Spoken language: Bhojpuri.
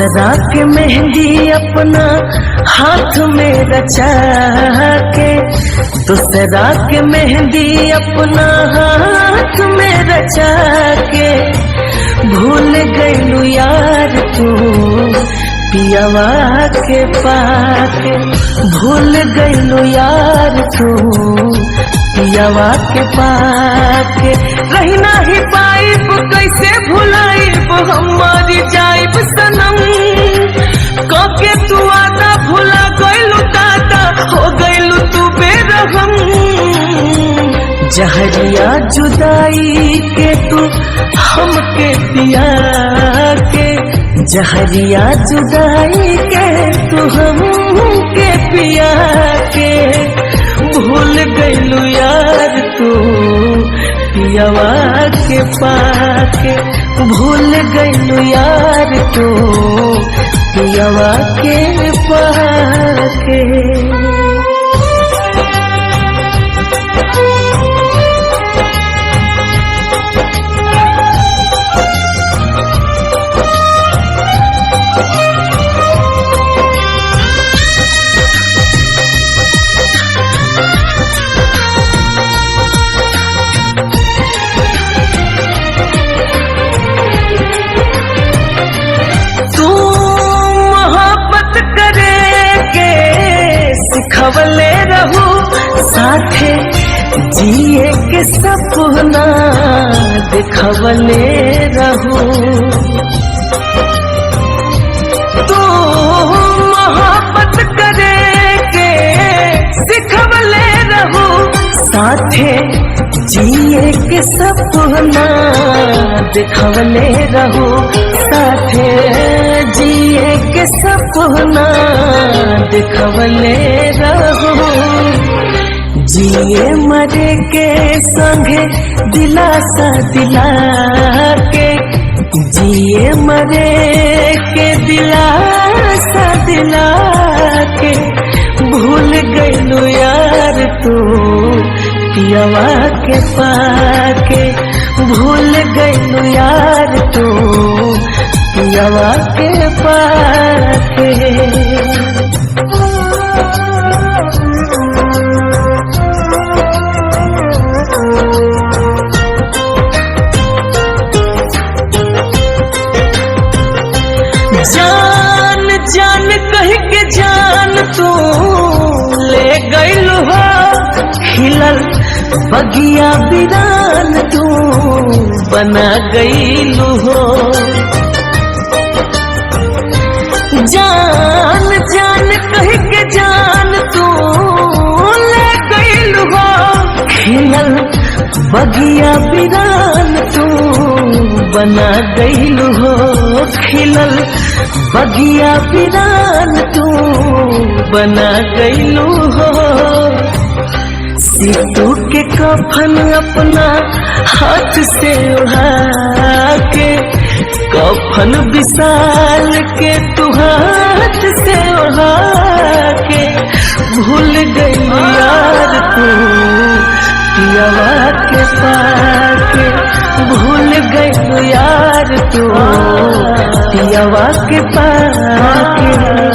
दूसरा के मेहंदी अपना हाथ में रचा के, दूसरा के मेहंदी अपना हाथ में रचा के, भूल गईलू यार तू पियावा के पाके, भूल गईलू यार तू पियावा के पाके। रही नाही पाइब कैसे भुलाइब हमारी जाइब सनम, कके तू आदा भुला गईलू दादा हो गईलू तू बेरहम। जहरिया जुदाई के तू हमके पिया के, जहरिया जुदाई के तू हमके पिया के, भूल गईलू यार तू पियावा के पाके, भूल गईलू यार तू पियावा के पाके। सिखवले रहू साथे जिए के सपना दिखवले रहू, तू मोहब्बत करे के सिखवले रहू साथे जिए के सपना दिखवले रहू, साथे जिए के सपना दिखवले रहू। जिए मरे के संगे दिलासा दिला के, जिए मरे के दिलासा दिला के, भूल गईलू यार तू पियावा के पाके, भूल गईलू यार तू पियावा के पाके। जान जान कह के जान तू ले गईलू हो, खिलल बगिया बिरान तू बना गईलू हो। जान जान कह के जान तू ले गईलू हो, खिलल बगिया बिरान तू बना गईलू हो, खिलल बगिया बिरान तू बना गईलू हो। सीतू के कफन अपना हाथ से उड़ा के, कफन विशाल के तू हाथ से उड़ा के, भूल गईलू यार तू पियावा के पाके, भूल गईलू यार तू पियावा के पाके।